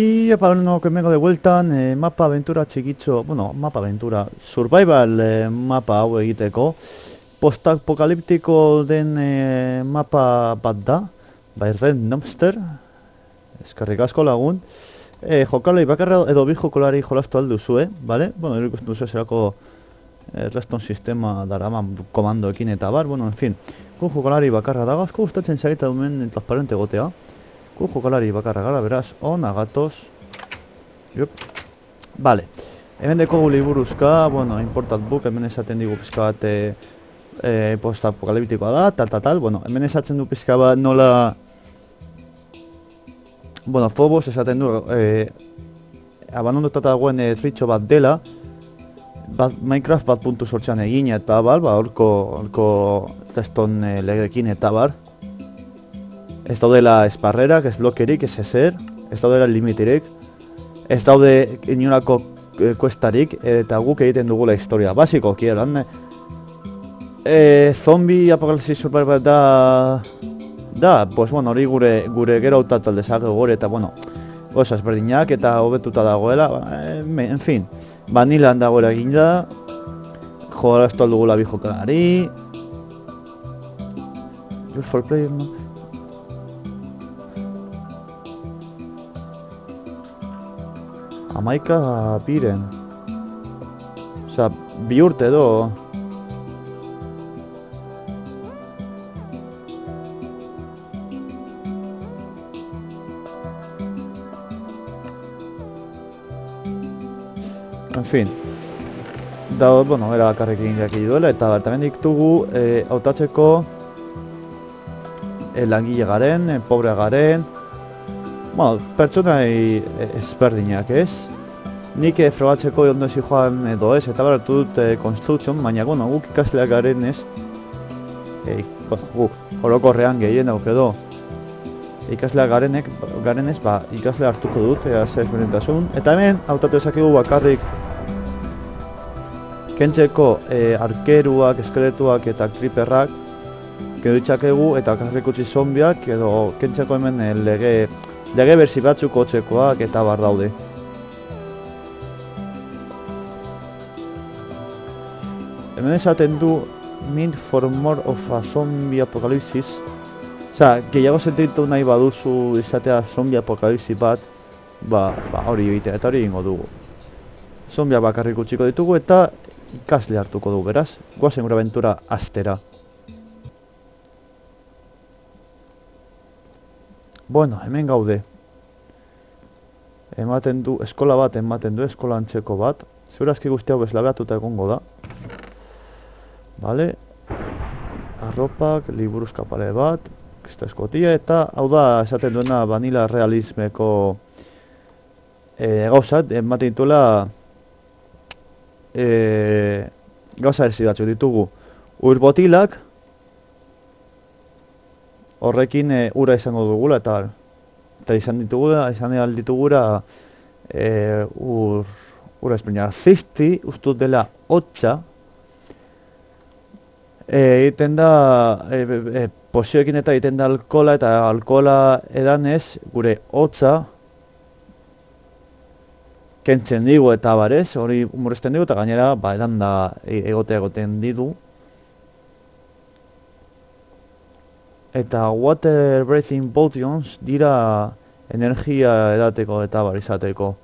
Y para uno que vengo de vuelta, mapa aventura txikitxo, bueno, mapa aventura, survival mapa hau egiteko, postapokaliptiko den mapa bat da, bai Red Monster, eskerrik asko lagun, jokalari bakarra edo bi jokalari jolastu alduzue, bale? Bueno, ikusten duzu zerako reston sistema daraman komandoekin eta bar, bueno, en fin, gu jokalari bakarra da, asko gustatzen zaita dumen transparente gotea. Gu jokalari bakarra gara, beraz, ona gatoz. Jup. Vale. Hemen dekogu liburuzka, bueno, important book, hemen esaten digu pizka bat postapokaliptikoa da, tal. Bueno, hemen esaten du pizka bat nola... Bueno, Phobos esaten du abandonatuta dagoen tritxo bat dela, Minecraft bat puntu sortxean egin eta bar, horko teston legekin eta bar. Ez daudela esparrerak, ez blokerik, ez ezer, ez daudela limitirik, ez daude inolako kuestarik, eta guk egiten dugula historia. Basiko, kieran. Zombi apokalipsis survival da, pues bueno, hori gure gero autatu aldezak gore, eta bueno, oso ezberdinak eta hobetuta dagoela, en fin, vanilan dagoela egin da, jolastu aldugula bi jokalari, use for player, no? Amaika biren. Osa, bi urte edo. En fin. Da, bueno, era bakarrik egin jaki duela, eta bertamen diktugu hautatzeko langile garen, pobre garen. Bueno, pertsonai ezberdinak ez. Nik frogatzeko ondo ezi joan edo ez, eta baratu dut construction, baina bueno, guk ikasleak garen ez. Guk, orokorrean gehien dauk edo. Ikasleak garen ez, ikasle hartuko dut, zer ezberdintasun. Eta hemen, hautatu ezakigu bakarrik kentzeko arkeruak, eskeletuak eta creeperrak kendu ditzakegu, eta bakarrik utzi zombiak, edo kentzeko hemen lege berzi batzuk hotzekoak eta bar daude. Hemen esaten du need for more of a zombie apocalypse. Osa, gehiago sentitu nahi baduzu izatea zombie apokalipsi bat, hori egitea eta hori egingo dugu. Zombia bakarrik utziko ditugu eta ikasle hartuko dugu, beraz, goazen gure aventura astera. Bueno, hemen gaude. Ematen du, eskola bat ematen du, eskola antzeko bat. Segurazki guzti hau bezlabeatuta egongo da. Vale. Arropak, liburuzka pare bat, krista eskotia, eta hau da esaten duena vanilla realismeko gauzat, ematen dituela gauza erzi batzuk ditugu. Urbotilak, horrekin ura izango dugula eta izan ditugura ura ezberdina. Zizti, ustut dela hotza, egiten da, posioekin eta egiten da alkola, eta alkola edanez gure hotza kentzen digu eta barez, hori humorezten digu eta gainera edan da egoten didu. Eta water breathing potions dira energia edateko eta bar izateko.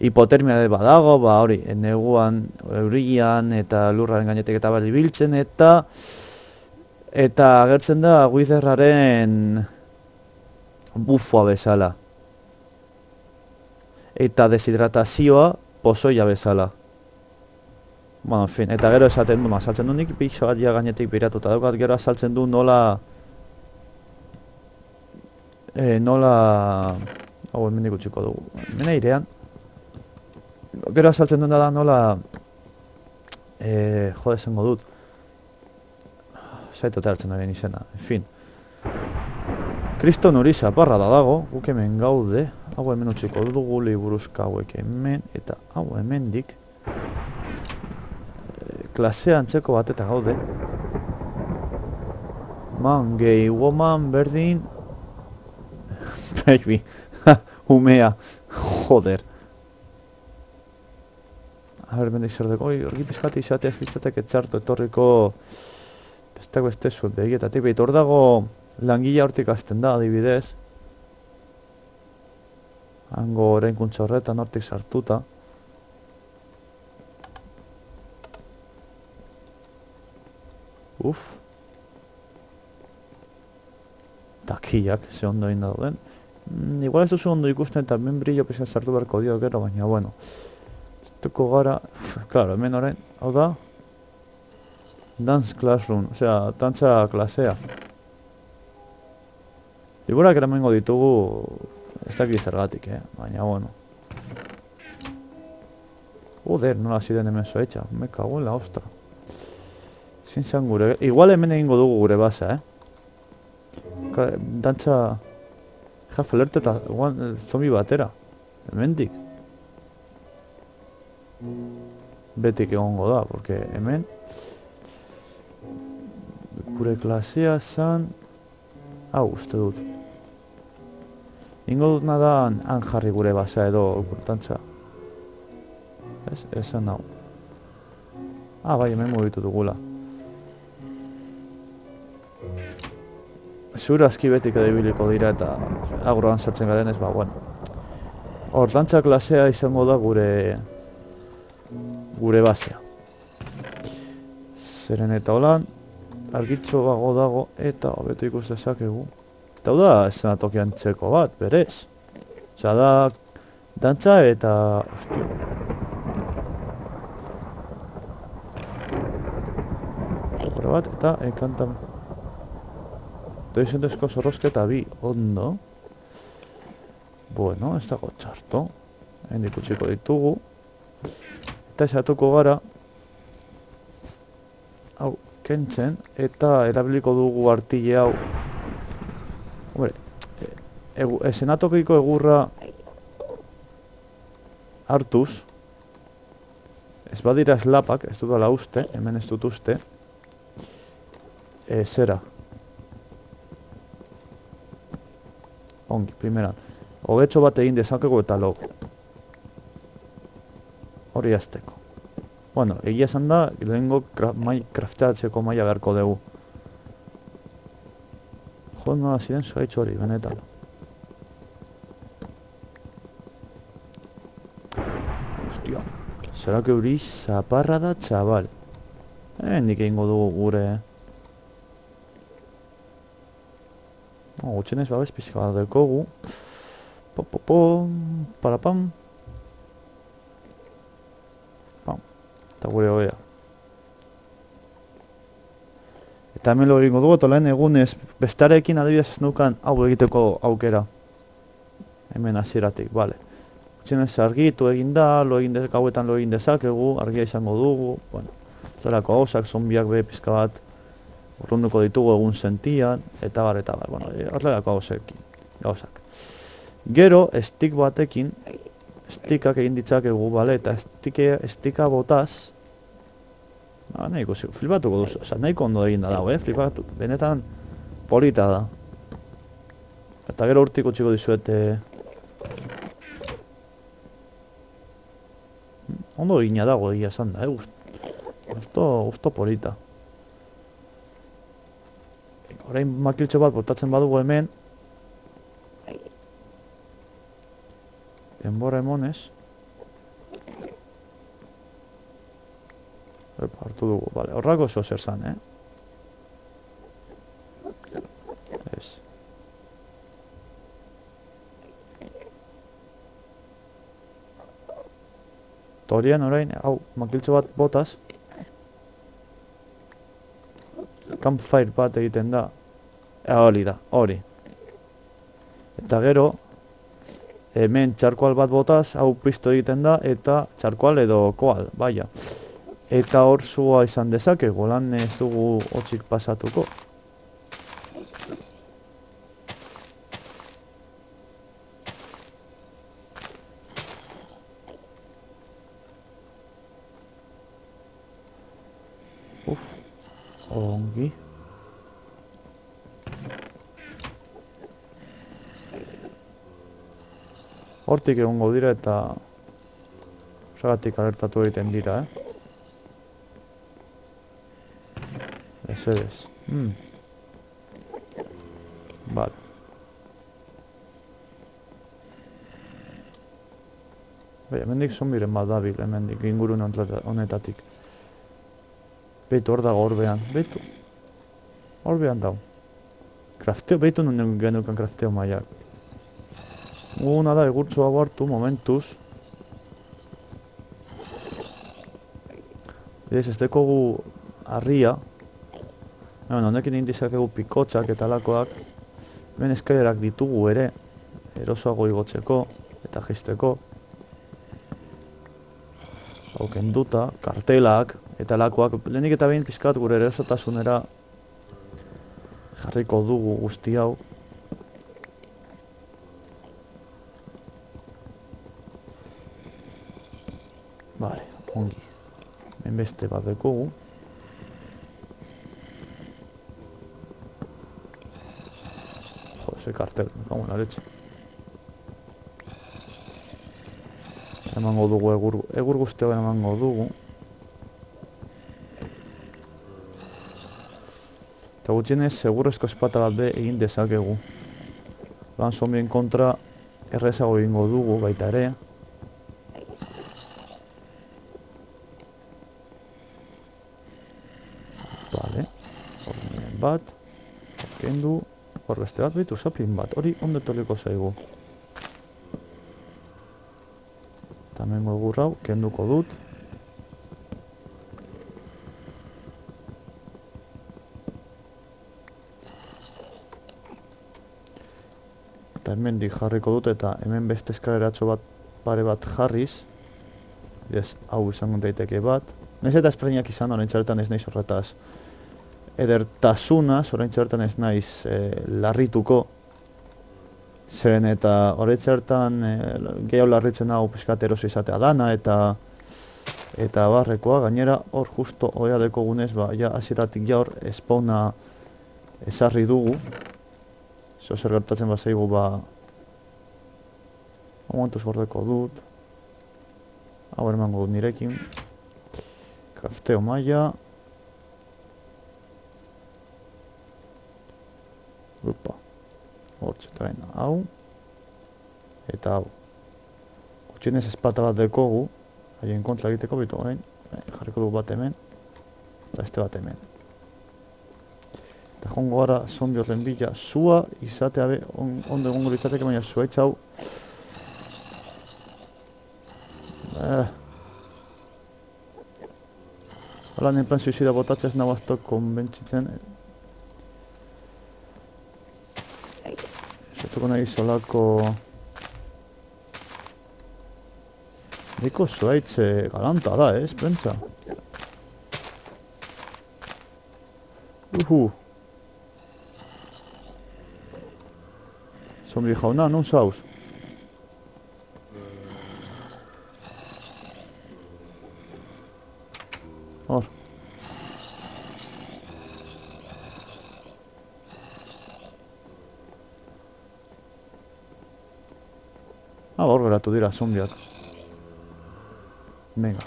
Hipotermia badago, hori, neguan, eurian eta lurraren gainetik eta bar ibiltzen eta agertzen da Witherraren bufoa bezala. Eta deshidratazioa pozoia bezala. Bueno, en fin, eta gero esaten du, azaltzen du nik pixo bat gainetik biratuta daukat, gero azaltzen du nola... hau hemendik utziko dugu, hemen eirean. Gero azaltzen duen da nola... jode esango dut. Zaitu hartzen da izena, en fin. Kriston hori zaparra da dago, guk hemen gaude. Hau hemen utziko dugu, liburuzka hauek hemen, eta hau hemendik. Klasea antzeko bat eta gaude. Man, gay, woman, berdin... Baby, Umea. Joder. A ber, bendik zer dugu. Horgi pizkati izatea ez litzatek etxartu etorriko... Bestako beste zuen begietatik. Beit, hor dago langila hortik hasten da, adibidez. Hango orainkuntza horretan hortik sartuta. Uf. Takiak, ze ondo egin dauden. Igual ez duzu ondo ikusten eta hemen brillo pizka sartu beharko dio gero, baina bueno. Estuko gara, claro, hemen orain, hau da? Dance Classroom, osea, dantza klasea. Liburak eramengo ditugu, ez dakit zergatik, baina bueno. Joder, nola ziren hemen zoetxa, me cago en la ostra. Ezin zen gure, igual hemen egingo dugu gure basa, Dantza... Ja, flerte eta zombi batera. Hemendik. Betik egongo da, porque hemen... Gure klasea zan... Hau, uste dut. Ingo dut nada han jarri gure basa edo dantza. Ez, esan hau. Ah, bai, hemen mugitu dugula. Zura aski betik edo ibiliko dira eta agroan sartzen garen ez, ba, bueno. Hor, dantza klasea izango da gure basea. Zeren eta holan, argitxo bago dago eta hobeto ikus dezakegu. Eta hau da eszenatokian txeko bat, berez. Osea, da dantza eta... Ostia. Gure bat eta enkantan... Doizendezko zorrozketa bi, ondo. Bueno, ez dago txarto. Hendik utziko ditugu. Eta esatuko gara. Hau, kentzen. Eta erabiliko dugu artile hau. Hombre, esenatokiko egurra hartuz. Ez badira eslapak, ez dudala uste, hemen ez dut uste. Zera. Ongi, primeran. Hogetxo bat egin dezakegu eta log. Hori azteko. Bueno, egia esan da, lehenko krafteatzeko maila beharko dugu. Jo, nola ziren zuaitz hori, benetan. Ostia, zerak euri zaparra da, txabal. Hendik egingo dugu gure... Gutxenez babes pizka bat dekogu. Parapam. Pam. Eta gure hogea. Eta hemen lo egingo dugu, eta lehen egunez bestarekin adibidez ez nukan hau egiteko aukera. Hemen hasieratik, bale. Gutxenez argitu egin da, gauetan lo egin dezakegu, argia izango dugu. Bueno, zelako gauzak, zombiak be pizka bat. Urrunduko ditugu egun sentian, eta bar, bueno, horrelako gauzak. Gero, stick batekin, stickak egin ditzakegu, bale, eta sticka botaz, nahi ikusi, flipatuko duzu, oza, nahiko ondo egin da dago, flipatu, benetan polita da. Eta gero urtik utziko dizuete... Ondo egina dago egia esan da, gusto polita. Orain makiltxo bat botatzen badugu hemen. Denbora emonez. Hartu dugu, bale, horrako oso zer zan, Ez. Torian orain, hau, makiltxo bat botaz. Campfire bat egiten da. Hori da, hori. Eta gero, hemen txarkoal bat botaz, hau piztu egiten da, eta txarkoal edo koal, baina. Eta hor zua izan dezakegu, lan ez dugu hotzik pasatuko. Ongi. Hortik egongo dira eta horregatik alertatu egiten dira, Ezeres. Vale. Bai, hemendik zombiren bat dabil, hemendik ingurune honetatik. Beitu, hor dago horbean, beitu. Horbean dago. Krafteo, beitu nun genukan krafteo maiak. Una da, egurtzu hau hartu, momentuz. Ez dekogu harria. Honekin indizakegu pikotxak eta lakoak. Hemen eskailerak ditugu ere. Erosoago igotzeko eta jisteko. Hau kenduta, kartelak eta lakoak. Lehenik eta behin pizkat gure erosotasunera jarriko dugu guzti hau. Vale, ongi. Hemen beste bat dekogu. Jo, ese kartel, me cago en la leche. Emango dugu egur guztia emango dugu. Eta gutxienez, segurrezko espata bat be egin dezakegu. Lan zombien kontra errezago egingo dugu baita ere. Vale, hor bat, kendu, hor beste bat behitu zaplin bat, hori ondo toliko zaigu. Eta hemengo egur hau, kenduko dut. Eta hemendik jarriko dut eta hemen beste eskaleratxo bat pare bat jarriz. Ez, hau izango daiteke bat. Naiz eta espreñak izan, orain txartan ez naiz horretaz edertasunaz, orain txartan ez naiz larrituko. Zeren eta orain txartan gehiago larritzen hau pizkat eroso izatea dana eta barrekoa. Gainera hor justo oia dekogunez, ja hasieratik ja hor espawna ezarri dugu. Zer gertatzen bazaigu momentuz gordeko dut. Hau emango dut nirekin. Krafteo maila. Upa. Hortxe, eta baina hau. Eta hau. Gutxienez espata bat dekogu. Haien kontra egiteko bitu orain. Jarriko dugu bat hemen. Eta este bat hemen. Eta jongo gara zombi horren bila. Zua izatea be ondo egongo litzateke, baina zuaitz hau. Hala, nien plan suizida botatzea ez nago aztok konbentzitzen. Zertuko nahi solako... Niko zuaitz galanta da, prentza. Zombi jauna, non zauz? Hor. Hor geratu dira zombiak. Venga.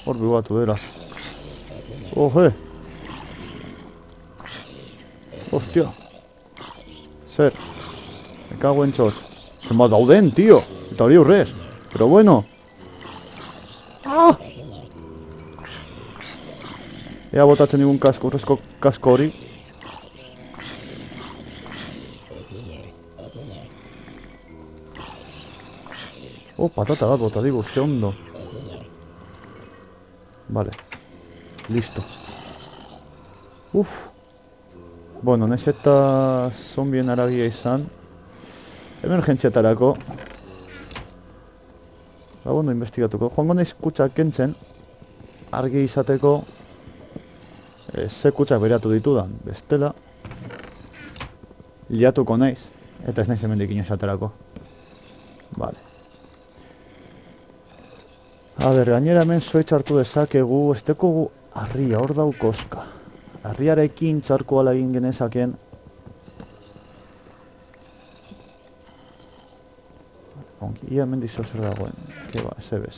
Hor bigatu dira. Hostia. Zer. Me cago en txotx. Zenbat dauden, tío. Eta hori urrez. Pero bueno. Ea botatzen digun kasko, urrezko kasko hori. Patata bat bota digu, ze ondo. Vale. Listo. Bueno, naiz eta zombien aragia izan. Emergentziatarako. Ondo investigatuko. Joango naiz kutsak kentzen. Argi izateko ze kutsak beratu ditudan. Bestela liatuko naiz. Eta ez naiz hemendik inoizaterako. Vale. Gainera hemen zuaitz hartu dezakegu, ez dekogu harria, hor dau koska. Harriarekin txarko ala egin genezaken. ongi. Ia hemen dizo zer dagoen. Keba, ez ebez.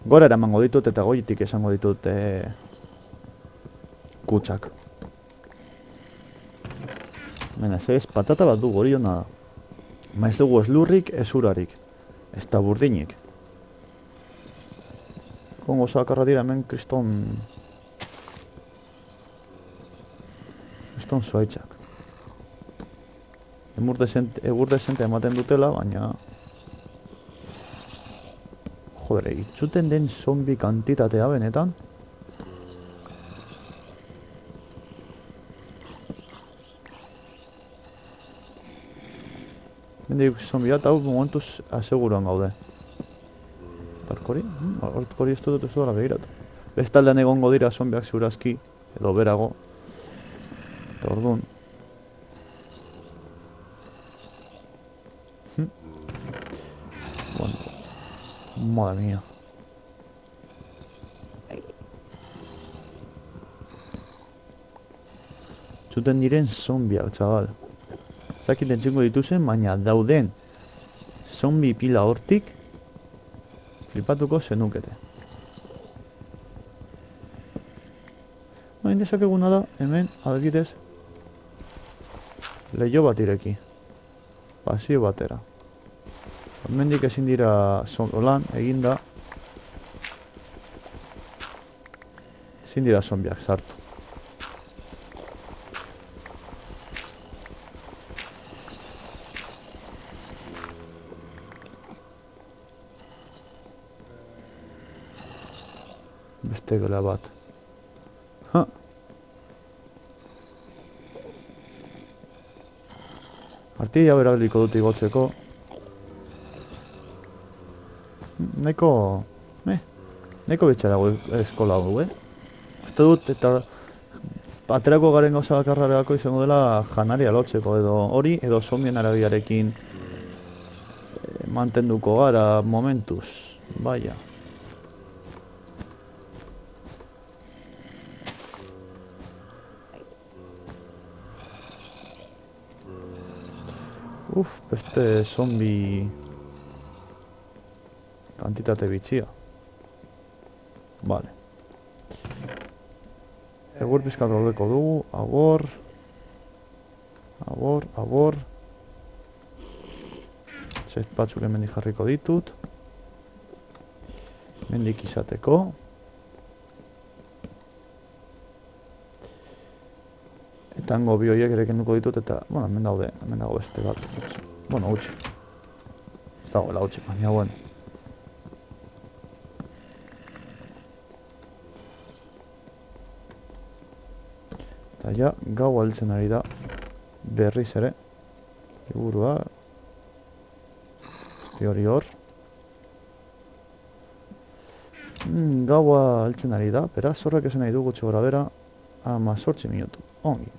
Gora eramango ditut eta goitik esango ditut kutsak. Baina, ez patata bat du hori hona da. Ma ez dugu ez lurrik, ez urarik. Ez da burdinik. Kongo zakarra dira hemen kriston... kriston zuaitzak. Egur desente ematen dutela, baina... Jodere, itzuten den zombi kantitatea benetan. Mendik zombi bat, hau momentuz aseguruan gaude. Tarkori? Hortkori ez dut ez dara behiratu. Bestaldean egongo dira zombiak ziurazki, edo berago. Eta orduan. Bueno. Madre mía. Zuten diren zombiak, txabal. Zakit entzingo dituzen, baina dauden zombi pila hortik flipatuko zenukete. Hain dezakeguna da, hemen, adibidez, leiho bat ireki. Pasio batera. Hemendik ezin dira olan, eginda, ezin dira zombiak sartu. Beste gela bat. Ha! Artia berabiliko dut igotzeko. Neko betxa dago eskola hau, Uste dut eta aterako garen gauza bakarrarako izango dela janaria lotzeko edo hori edo zombien arabiarekin mantenduko gara momentuz. Baina. Beste zombi kantitate bitxia. Vale. Egur pizkat gaudeko dugu, abor. Zet batzuk hemendik jarriko ditut. Hemendik izateko. Eta hango bi horiek ere kenduko ditut eta, bueno, hemen dago beste bat. Bueno, utzi. Ez dagoela utzi, baina, bueno. Eta ja, gau altzen ari da berriz ere. Liburua. Hori hor. Gaua altzen ari da, beraz, horrek esan nahi du gutxi gora bera 18 minutu. Ongi.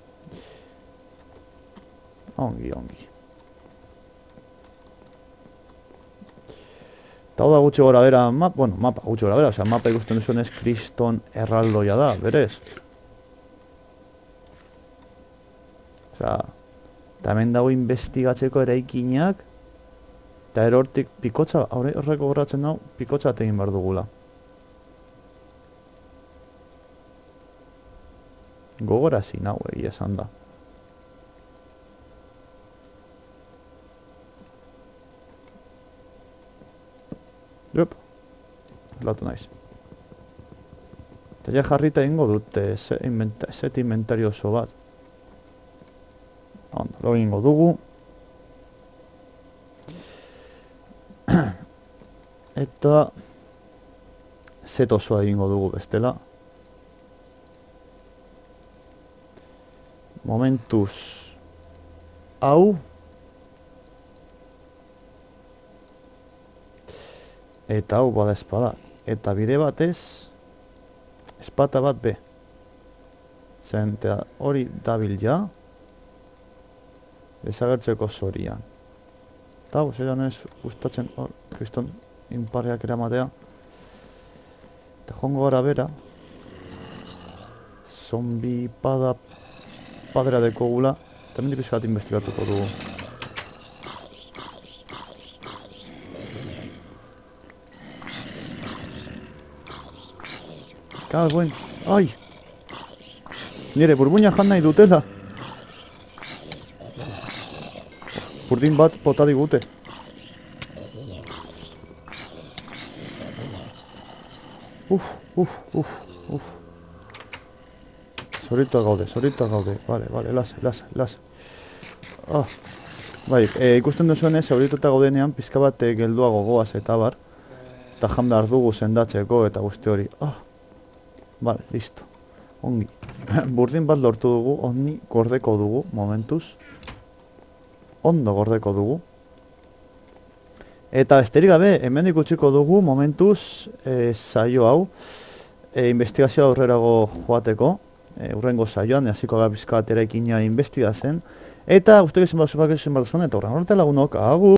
Eta hau da gutxi gora bera, mapa gutxi gora bera, mapa ikusten duzuenez kriston erraldoia da, berez. Eta hemen dago investigatzeko eraikinak, eta erortik pikotxa, horreko goratzen dago, pikotxa egin behar dugula. Gogorazi nahu egia esan da. Jop, latu naiz. Eta ja jarrita egingo dute set inventario oso bat. Lo egingo dugu. Eta set osoa egingo dugu bestela. Momentuz hau eta hau bada espada eta bide batez espata bat be zentea hori dabil ja desagertzeko zorian eta hau zelan ez gustatzen hor kriston inparreak eramatea eta jongo gara bera zombi padera dekogula eta mendik pizkat investigatuko dugu Kagoen, ai! Nire burbuina jan nahi dutela. Burdin bat bota digute. Uf. Zorita gaude. Vale, lasa. Ah. Bai, ikusten duzuenez, zaurituta gaudenean pizka bat gelduago goaz eta bar. Eta jan behar dugu sendatzeko eta guzti hori. Vale, listo. Ongi. Burdin bat lortu dugu, onni gordeko dugu, momentuz. Ondo gordeko dugu. Eta besterik gabe, hemen ikutsiko dugu, momentuz, saio hau. Investigazioa aurrerago joateko. Urrengo saioan, hasiko gara pizka bat eraikina investigatzen. Eta guztiak izan bat zuen, eta horren lagunok, agur!